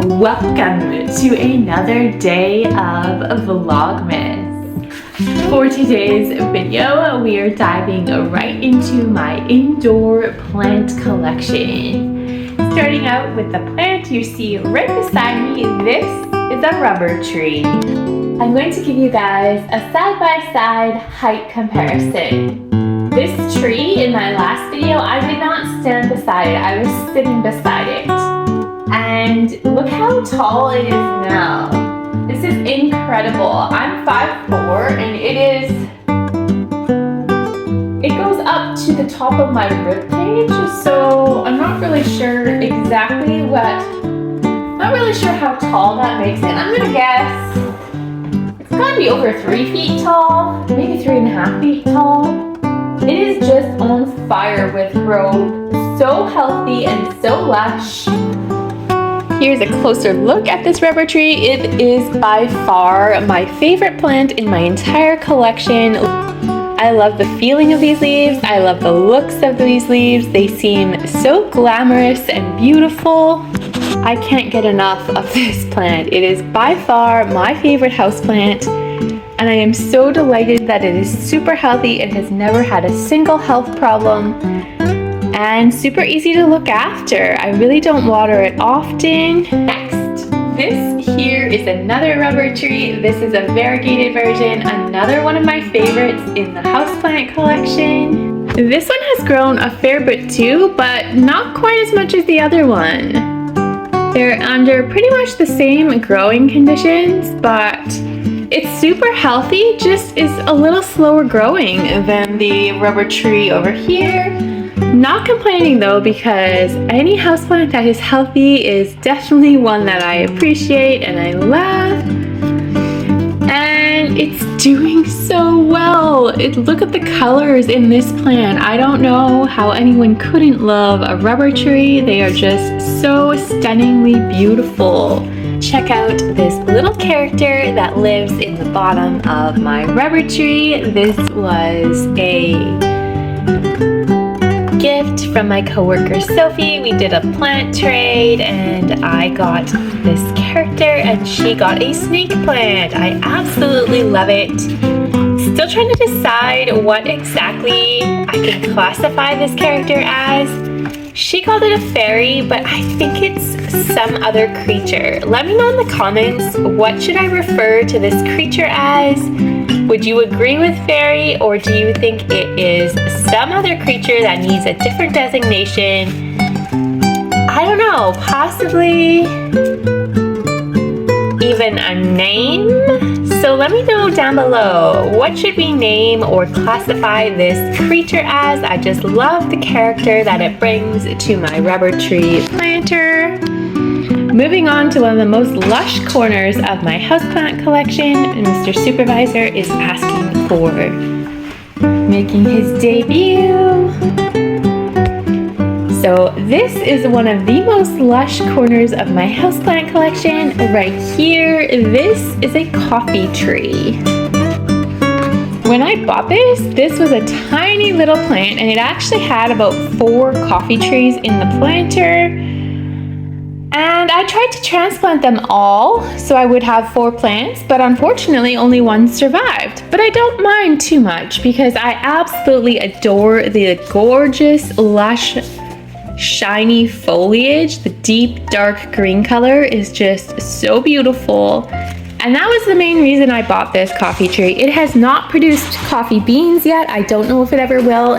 Welcome to another day of Vlogmas. For today's video, we are diving right into my indoor plant collection. Starting out with the plant you see right beside me, this is a rubber tree. I'm going to give you guys a side-by-side height comparison. This tree in my last video, I did not stand beside it, I was sitting beside it. And look how tall it is now. This is incredible. I'm 5'4" and it goes up to the top of my rib cage, so I'm not really sure exactly not really sure how tall that makes it. I'm gonna guess it's gotta be over 3 feet tall, maybe 3.5 feet tall. It is just on fire with growth, so healthy and so lush. Here's a closer look at this rubber tree. It is by far my favorite plant in my entire collection. I love the feeling of these leaves. I love the looks of these leaves. They seem so glamorous and beautiful. I can't get enough of this plant. It is by far my favorite houseplant. And I am so delighted that it is super healthy and has never had a single health problem. And super easy to look after. I really don't water it often. Next, this here is another rubber tree. This is a variegated version, another one of my favorites in the houseplant collection. This one has grown a fair bit too, but not quite as much as the other one. They're under pretty much the same growing conditions, but it's super healthy, just is a little slower growing than the rubber tree over here. Not complaining though, because any houseplant that is healthy is definitely one that I appreciate and I love. And it's doing so well. Look at the colors in this plant. I don't know how anyone couldn't love a rubber tree. They are just so stunningly beautiful. Check out this little character that lives in the bottom of my rubber tree. This was a gift from my coworker Sophie. We did a plant trade and I got this character and she got a snake plant. I absolutely love it. Still trying to decide what exactly I can classify this character as. She called it a fairy, but I think it's some other creature. Let me know in the comments, what should I refer to this creature as? Would you agree with fairy, or do you think it is some other creature that needs a different designation? I don't know, possibly even a name? So let me know down below, what should we name or classify this creature as? I just love the character that it brings to my rubber tree planter. Moving on to one of the most lush corners of my houseplant collection, Mr. Supervisor is asking for making his debut. So this is one of the most lush corners of my houseplant collection. Right here, this is a coffee tree. When I bought this was a tiny little plant and it actually had about 4 coffee trees in the planter. And I tried to transplant them all so I would have 4 plants, but unfortunately only 1 survived. But I don't mind too much because I absolutely adore the gorgeous, lush, shiny foliage. The deep dark green color is just so beautiful. And that was the main reason I bought this coffee tree. It has not produced coffee beans yet. I don't know if it ever will.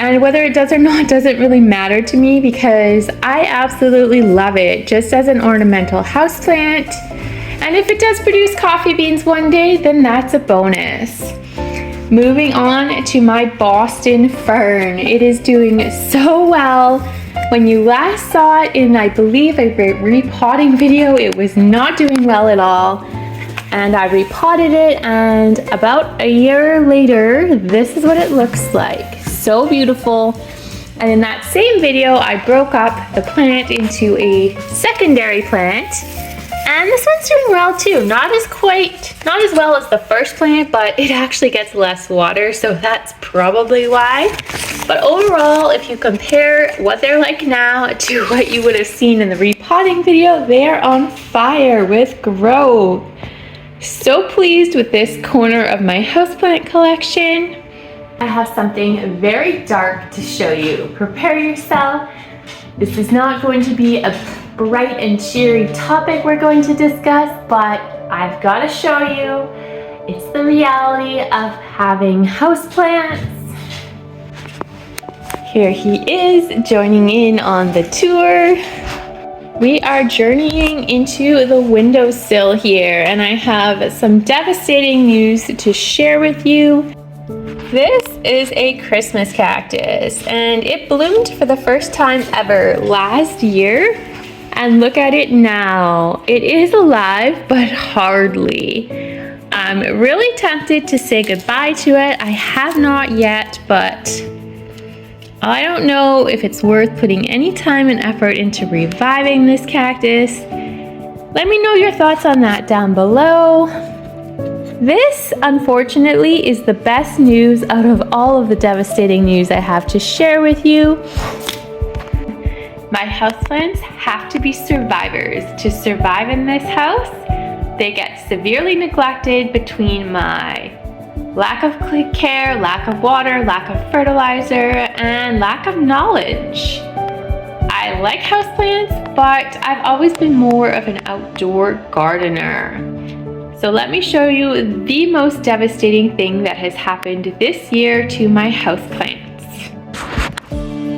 And whether it does or not doesn't really matter to me because I absolutely love it just as an ornamental houseplant. And if it does produce coffee beans one day, then that's a bonus. Moving on to my Boston fern. It is doing so well. When you last saw it in, I believe, a repotting video, it was not doing well at all. And I repotted it, and about a year later, this is what it looks like. So beautiful. And in that same video, I broke up the plant into a secondary plant. And this one's doing well too. Not as well as the first plant, but it actually gets less water, so that's probably why. But overall, if you compare what they're like now to what you would have seen in the repotting video, they're on fire with growth. So pleased with this corner of my houseplant collection. I have something very dark to show you. Prepare yourself. This is not going to be a bright and cheery topic we're going to discuss, but I've got to show you. It's the reality of having houseplants. Here he is joining in on the tour. We are journeying into the windowsill here, and I have some devastating news to share with you. This is a Christmas cactus, and it bloomed for the first time ever last year. And look at it now. It is alive, but hardly. I'm really tempted to say goodbye to it. I have not yet, but I don't know if it's worth putting any time and effort into reviving this cactus. Let me know your thoughts on that down below. This, unfortunately, is the best news out of all of the devastating news I have to share with you. My houseplants have to be survivors to survive in this house. They get severely neglected between my lack of care, lack of water, lack of fertilizer, and lack of knowledge. I like houseplants, but I've always been more of an outdoor gardener. So let me show you the most devastating thing that has happened this year to my houseplants.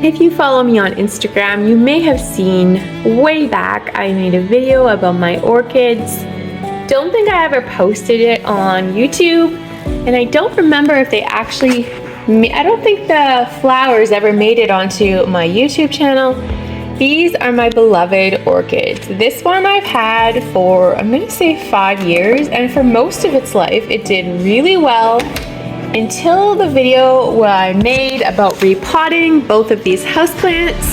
If you follow me on Instagram, you may have seen way back I made a video about my orchids. Don't think I ever posted it on YouTube, and I don't remember if they actually, I don't think the flowers ever made it onto my YouTube channel. These are my beloved orchids. This one I've had for, I'm gonna say 5 years, and for most of its life, it did really well until the video I made about repotting both of these houseplants.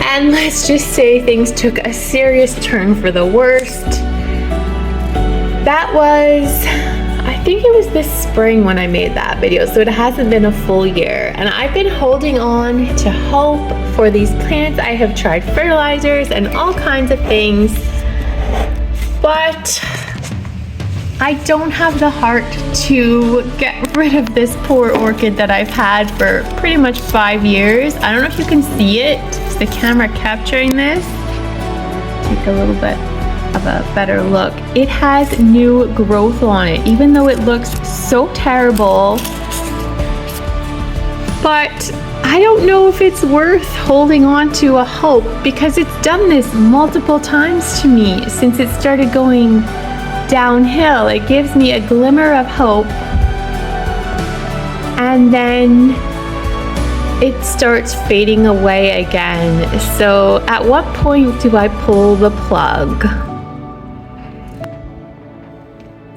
And let's just say things took a serious turn for the worst. That was, I think it was this spring when I made that video, so it hasn't been a full year. And I've been holding on to hope for these plants. I have tried fertilizers and all kinds of things, but I don't have the heart to get rid of this poor orchid that I've had for pretty much 5 years. I don't know if you can see it. Is the camera capturing this? Take a little bit of a better look. It has new growth on it, even though it looks so terrible. But I don't know if it's worth holding on to a hope, because it's done this multiple times to me since it started going downhill. It gives me a glimmer of hope, and then it starts fading away again. So at what point do I pull the plug?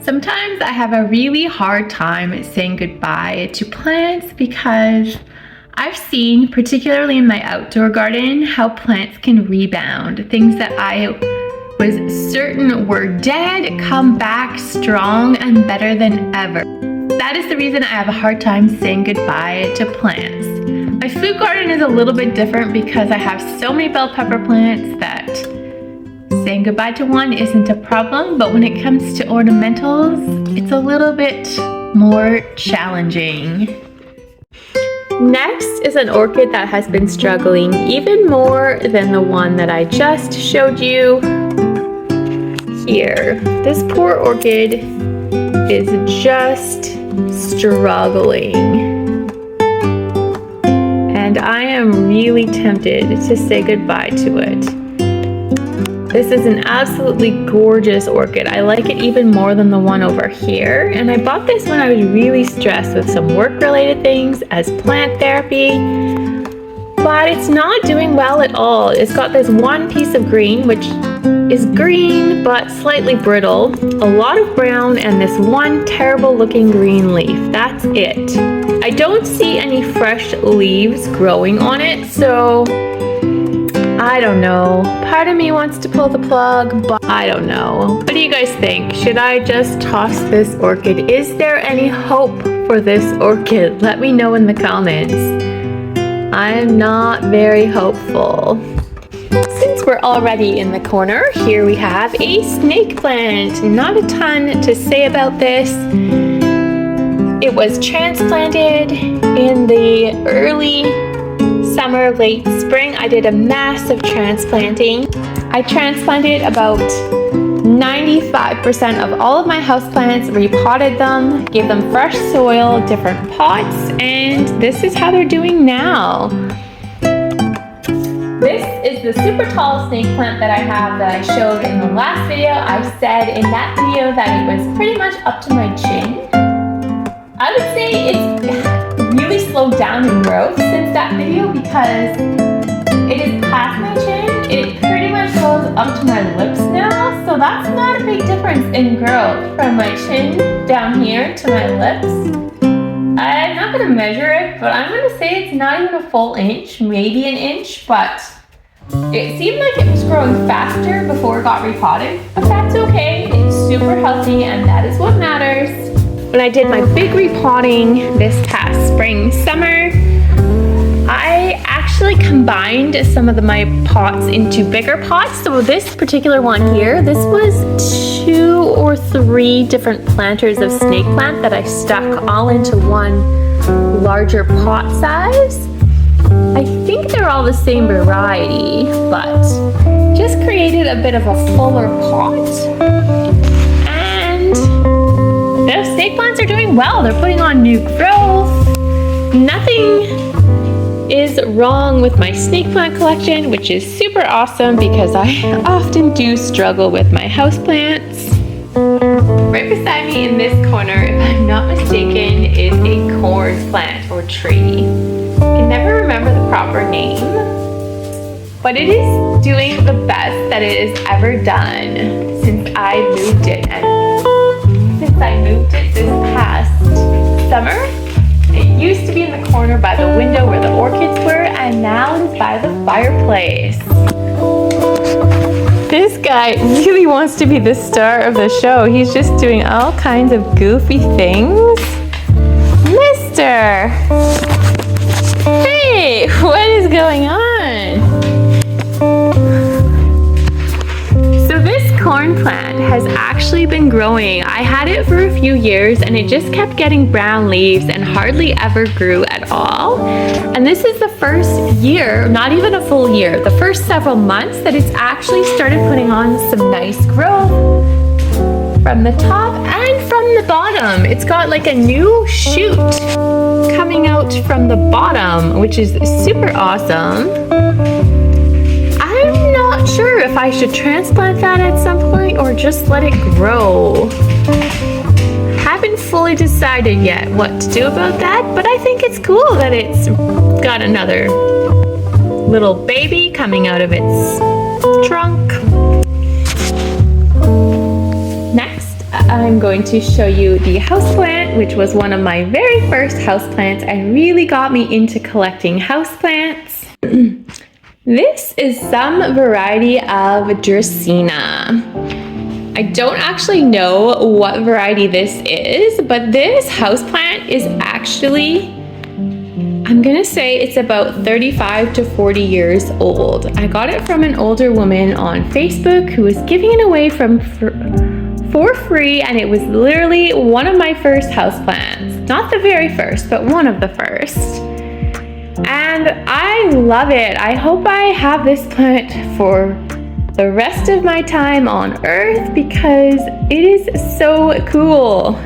Sometimes I have a really hard time saying goodbye to plants, because I've seen, particularly in my outdoor garden, how plants can rebound. Things that I was certain were dead come back strong and better than ever. That is the reason I have a hard time saying goodbye to plants. My food garden is a little bit different because I have so many bell pepper plants that saying goodbye to one isn't a problem, but when it comes to ornamentals, it's a little bit more challenging. Next is an orchid that has been struggling even more than the one that I just showed you here. This poor orchid is just struggling, and I am really tempted to say goodbye to it. This is an absolutely gorgeous orchid. I like it even more than the one over here, and I bought this when I was really stressed with some work-related things as plant therapy, but it's not doing well at all. It's got this one piece of green, which is green but slightly brittle, a lot of brown, and this one terrible looking green leaf. That's it. I don't see any fresh leaves growing on it, so I don't know. Part of me wants to pull the plug, but I don't know. What do you guys think? Should I just toss this orchid? Is there any hope for this orchid? Let me know in the comments. I'm not very hopeful. Since we're already in the corner, here we have a snake plant. Not a ton to say about this. It was transplanted in the early summer, late spring. I did a massive transplanting. I transplanted about 95% of all of my houseplants, repotted them, gave them fresh soil, different pots, and this is how they're doing now. This is the super tall snake plant that I have that I showed in the last video. I said in that video that it was pretty much up to my chin. I would say it's really slowed down in growth since that video because it is past my chin. It pretty much goes up to my lips now, so that's not a big difference in growth from my chin down here to my lips. I'm not going to measure it, but I'm going to say it's not even a full inch, maybe an inch, but it seemed like it was growing faster before it got repotted, but that's okay. It's super healthy and that is what matters. When I did my big repotting this past spring, summer, I actually combined some of my pots into bigger pots. So this particular one here, this was 2 or 3 different planters of snake plant that I stuck all into one larger pot size. I think they're all the same variety, but just created a bit of a fuller pot. And those snake plants are doing well. They're putting on new growth. Nothing is wrong with my snake plant collection, which is super awesome because I often do struggle with my houseplants. Right beside me in this corner, if I'm not mistaken, is a corn plant or tree. I can never remember the proper name, but it is doing the best that it has ever done since I moved it. And since I moved it this past summer, it used to be in the corner by the window where the orchids were, and now it is by the fireplace. This guy really wants to be the star of the show. He's just doing all kinds of goofy things. Mister! Hey, what is going on? So this corn plant has actually been growing. I had it for a few years and it just kept getting brown leaves and hardly ever grew at all. And this is the first year, not even a full year, the first several months that it's actually started putting on some nice growth from the top and from the bottom. It's got like a new shoot coming out from the bottom, which is super awesome. I'm not sure if I should transplant that at some point or just let it grow. Haven't fully decided yet what to do about that, but I think it's cool that it's got another little baby coming out of its trunk. Next, I'm going to show you the houseplant, which was one of my very first houseplants and really got me into collecting houseplants. This is some variety of Dracaena. I don't actually know what variety this is, but this houseplant is actually, I'm gonna say it's about 35 to 40 years old. I got it from an older woman on Facebook who was giving it away for free, and it was literally one of my first houseplants. Not the very first, but one of the first. And I love it. I hope I have this plant for the rest of my time on Earth because it is so cool.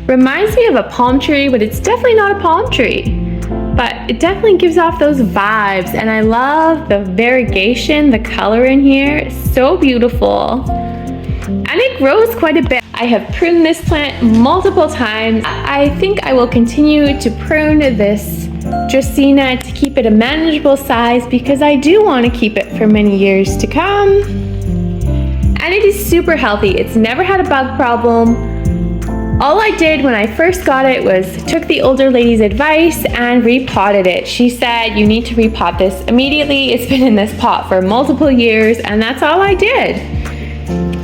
Reminds me of a palm tree, but it's definitely not a palm tree. But it definitely gives off those vibes, and I love the variegation, the color in here. It's so beautiful. And it grows quite a bit. I have pruned this plant multiple times. I think I will continue to prune this Dracaena to keep it a manageable size because I do want to keep it for many years to come. And it is super healthy. It's never had a bug problem. All I did when I first got it was took the older lady's advice and repotted it. She said, you need to repot this immediately. It's been in this pot for multiple years, and that's all I did.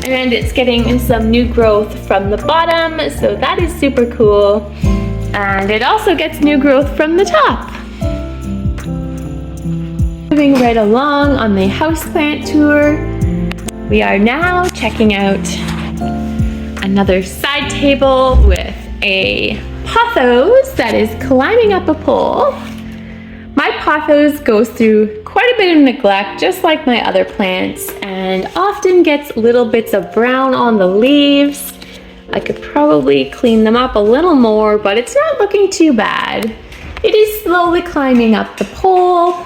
And it's getting some new growth from the bottom, so that is super cool. And it also gets new growth from the top. Moving right along on the houseplant tour, we are now checking out another side table with a pothos that is climbing up a pole. My pothos goes through quite a bit of neglect, just like my other plants, and often gets little bits of brown on the leaves. I could probably clean them up a little more, but it's not looking too bad. It is slowly climbing up the pole.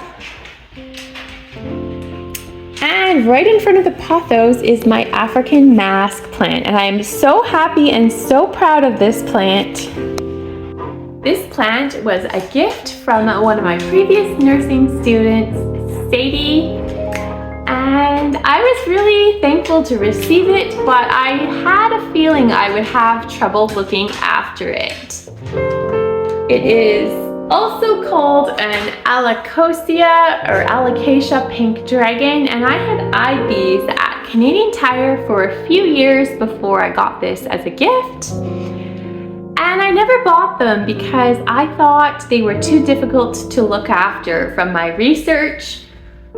And right in front of the pothos is my African mask plant, and I am so happy and so proud of this plant. This plant was a gift from one of my previous nursing students, Sadie, and I was really thankful to receive it, but I had a feeling I would have trouble looking after it. It is also called an alocasia pink dragon, and I had eyed these at Canadian Tire for a few years before I got this as a gift. And I never bought them because I thought they were too difficult to look after from my research,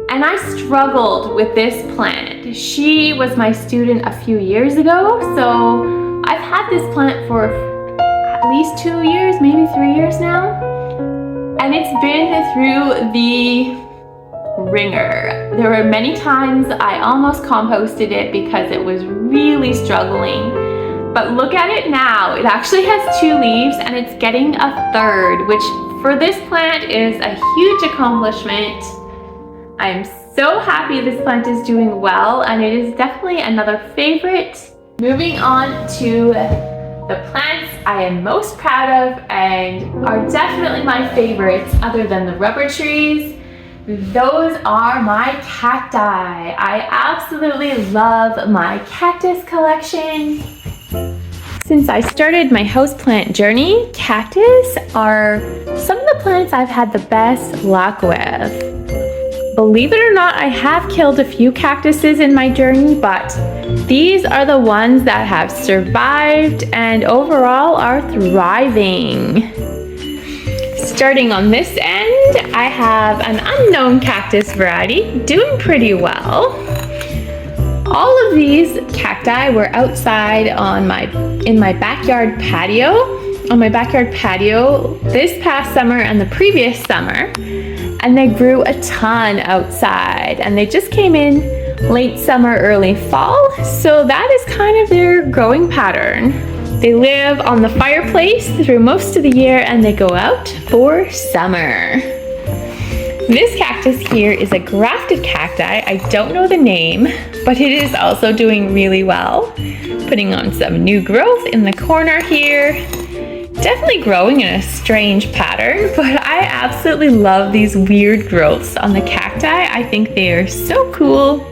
and I struggled with this plant. She was my student a few years ago, so I've had this plant for at least 2 years, maybe 3 years now. And it's been through the ringer. There were many times I almost composted it because it was really struggling. But look at it now. It actually has 2 leaves and it's getting a 3rd, which for this plant is a huge accomplishment. I'm so happy this plant is doing well, and it is definitely another favorite. Moving on to the plants I am most proud of and are definitely my favorites other than the rubber trees. Those are my cacti. I absolutely love my cactus collection. Since I started my houseplant journey, cactus are some of the plants I've had the best luck with. Believe it or not, I have killed a few cactuses in my journey, but these are the ones that have survived and overall are thriving. Starting on this end, I have an unknown cactus variety doing pretty well. All of these cacti were outside in my backyard patio, this past summer and the previous summer. And they grew a ton outside, and they just came in late summer, early fall, so that is kind of their growing pattern. They live on the fireplace through most of the year, and they go out for summer. This cactus here is a grafted cacti. I don't know the name, but it is also doing really well. Putting on some new growth in the corner here. Definitely growing in a strange pattern, but I absolutely love these weird growths on the cacti. I think they are so cool.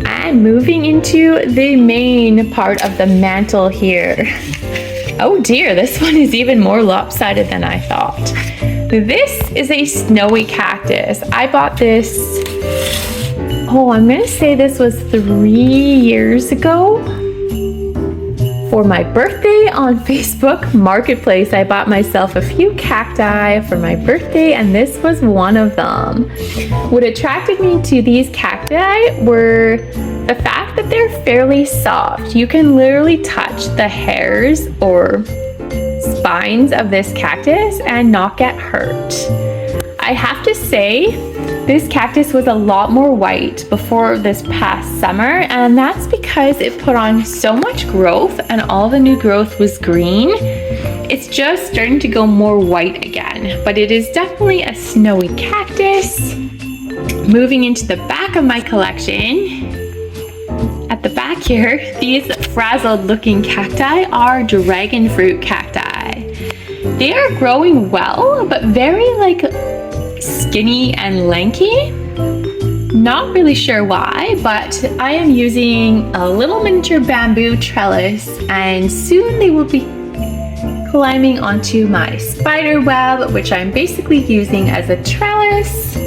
And moving into the main part of the mantle here. Oh dear, this one is even more lopsided than I thought. This is a snowy cactus. I bought this, I'm gonna say this was 3 years ago. For my birthday on Facebook Marketplace, I bought myself a few cacti for my birthday, and this was one of them. What attracted me to these cacti were the fact that they're fairly soft. You can literally touch the hairs or spines of this cactus and not get hurt. I have to say, this cactus was a lot more white before this past summer, and that's because it put on so much growth and all the new growth was green. It's just starting to go more white again, but it is definitely a snowy cactus. Moving into the back of my collection, at the back here, these frazzled looking cacti are dragon fruit cacti. They are growing well, but very skinny and lanky. Not really sure why, but I am using a little miniature bamboo trellis, and soon they will be climbing onto my spider web, which I'm basically using as a trellis.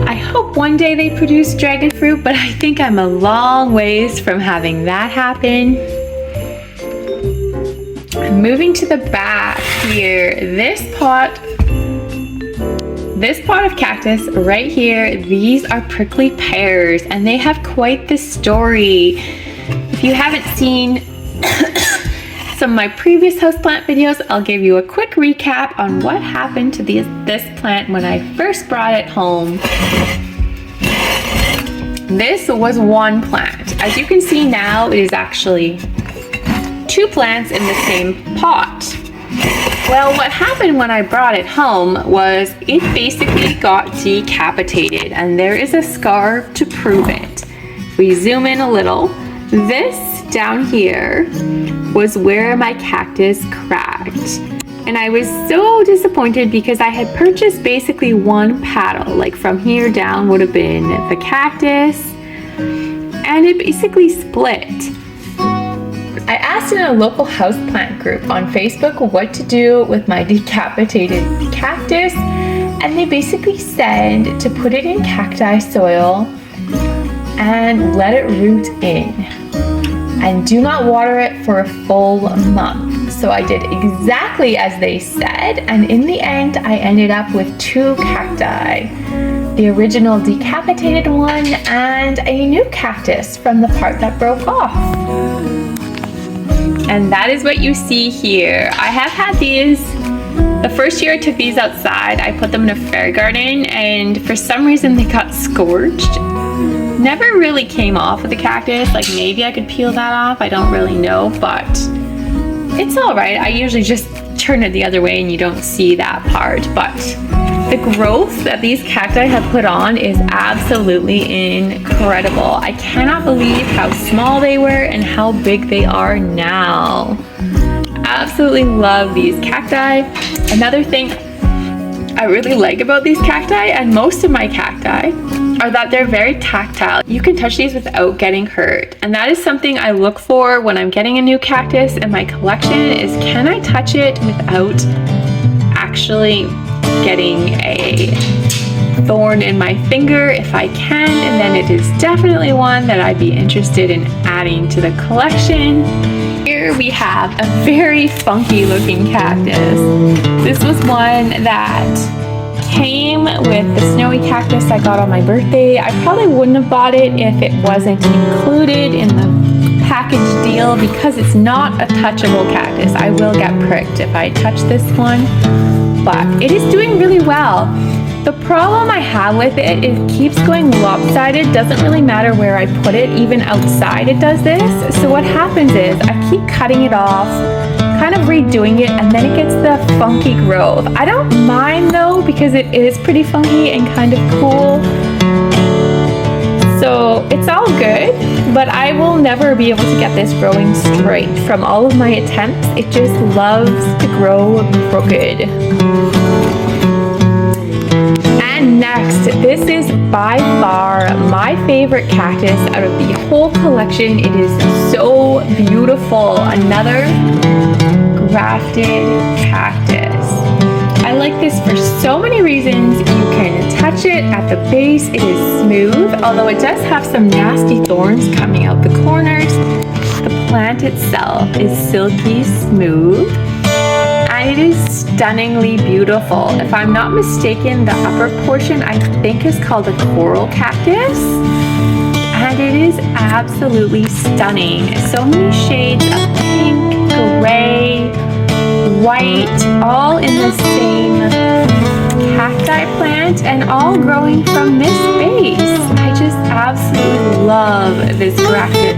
I hope one day they produce dragon fruit, but I think I'm a long ways from having that happen. Moving to the back here, this pot of cactus right here, these are prickly pears, and they have quite the story. If you haven't seen some of my previous houseplant videos, I'll give you a quick recap on what happened to this plant when I first brought it home. This was one plant. As you can see now, it is actually two plants in the same pot. Well, what happened when I brought it home was it basically got decapitated, and there is a scar to prove it. If we zoom in a little, this down here was where my cactus cracked. And I was so disappointed because I had purchased basically one paddle, like from here down would have been the cactus, and it basically split. I asked in a local houseplant group on Facebook what to do with my decapitated cactus, and they basically said to put it in cacti soil and let it root in, and do not water it for a full month. So I did exactly as they said, and in the end I ended up with two cacti, the original decapitated one and a new cactus from the part that broke off. And that is what you see here. I have had these, the first year I took these outside, I put them in a fairy garden, and for some reason they got scorched. Never really came off with the cactus. Like maybe I could peel that off, I don't really know, but it's all right. I usually just turn it the other way and you don't see that part, but the growth that these cacti have put on is absolutely incredible. I cannot believe how small they were and how big they are now. Absolutely love these cacti. Another thing I really like about these cacti, and most of my cacti, are that they're very tactile. You can touch these without getting hurt. And that is something I look for when I'm getting a new cactus in my collection, is can I touch it without actually getting a thorn in my finger? If I can, and then it is definitely one that I'd be interested in adding to the collection. Here we have a very funky looking cactus. This was one that came with the snowy cactus I got on my birthday. I probably wouldn't have bought it if it wasn't included in the package deal, because it's not a touchable cactus. I will get pricked if I touch this one, but it is doing really well. The problem I have with it, it keeps going lopsided. Doesn't really matter where I put it, even outside it does this. So what happens is I keep cutting it off, kind of redoing it, and then it gets the funky growth. I don't mind though, because it is pretty funky and kind of cool. So it's all good, but I will never be able to get this growing straight. From all of my attempts, it just loves to grow crooked. And next, this is by far my favorite cactus out of the whole collection. It is so beautiful. Another grafted cactus. I like this for so many reasons. You can touch it at the base. It is smooth, although it does have some nasty thorns coming out the corners. The plant itself is silky smooth, and it is stunningly beautiful. If I'm not mistaken, the upper portion I think is called a coral cactus, and it is absolutely stunning. So many shades of pink, gray, white, all in the same cacti plant, and all growing from this base. I just absolutely love this grafted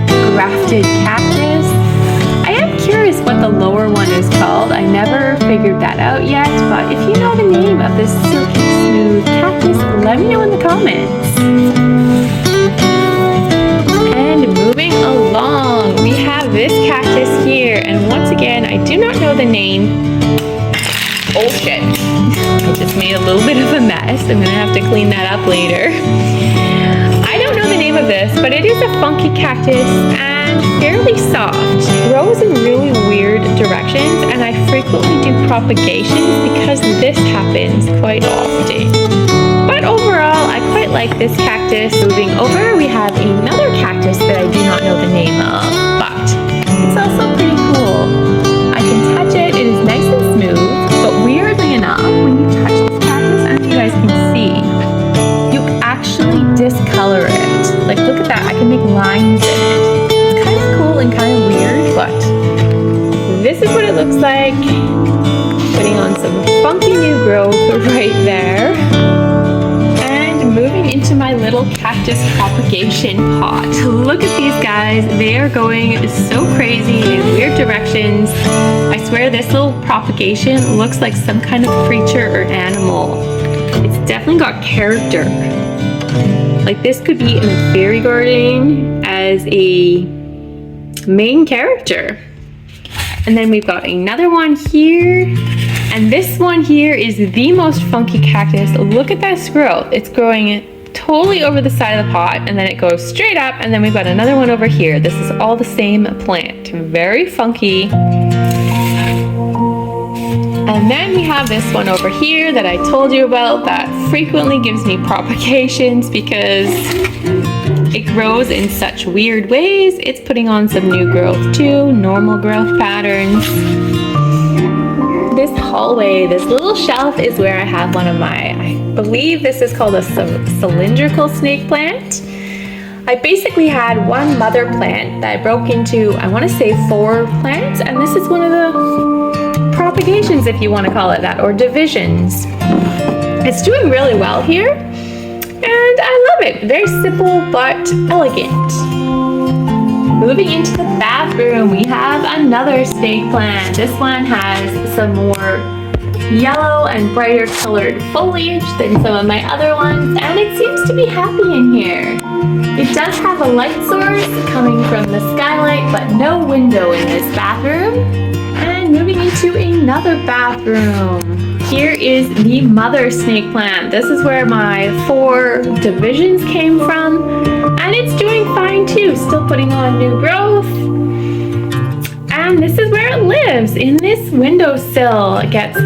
cactus. I am curious what the lower one is called. I never figured that out yet, but if you know the name of this silky smooth cactus, let me know in the comments. And moving along, we have this cactus here, and once again, I do not know the name. Oh shit, I just made a little bit of a mess. I'm gonna have to clean that up later. is a funky cactus and fairly soft. It grows in really weird directions, and I frequently do propagations because this happens quite often. But overall, I quite like this cactus. Moving over, we have another cactus that I do not know the name of, but it's also pretty cool. I can touch it, it is nice and smooth, but weirdly enough, when you touch this cactus, as you guys can see, you actually discolor it. Like, look at that, I can make lines in it. It's kind of cool and kind of weird, but this is what it looks like. Putting on some funky new growth right there. And moving into my little cactus propagation pot. Look at these guys, they are going so crazy in weird directions. I swear this little propagation looks like some kind of creature or animal. It's definitely got character. Like, this could be in a fairy garden as a main character. And then we've got another one here. And this one here is the most funky cactus. Look at this growth. It's growing totally over the side of the pot, and then it goes straight up, and then we've got another one over here. This is all the same plant. Very funky. And then we have this one over here that I told you about that frequently gives me propagations because it grows in such weird ways. It's putting on some new growth too, normal growth patterns. This hallway, this little shelf is where I have one of my, I believe this is called a cylindrical snake plant. I basically had one mother plant that I broke into, I want to say 4 plants, and this is one of the propagations, if you want to call it that, or divisions. It's doing really well here, and I love it. Very simple but elegant. Moving into the bathroom, we have another snake plant. This one has some more yellow and brighter colored foliage than some of my other ones, and it seems to be happy in here. It does have a light source coming from the skylight, but no window in this bathroom. And moving into another bathroom. Here is the mother snake plant. This is where my 4 divisions came from, and it's doing fine too, still putting on new growth. And this is where it lives, in this windowsill. It gets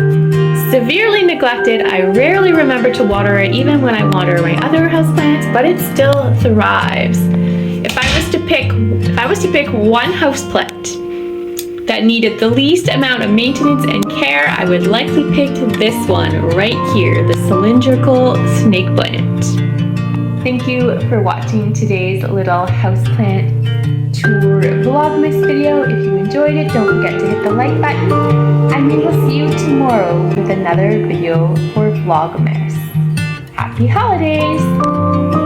severely neglected. I rarely remember to water it, even when I water my other houseplants, but it still thrives. If I was to pick one houseplant that needed the least amount of maintenance and care, I would likely pick this one right here, the cylindrical snake plant. Thank you for watching today's little houseplant tour Vlogmas video. If you enjoyed it, don't forget to hit the like button, and we will see you tomorrow with another video for Vlogmas. Happy holidays!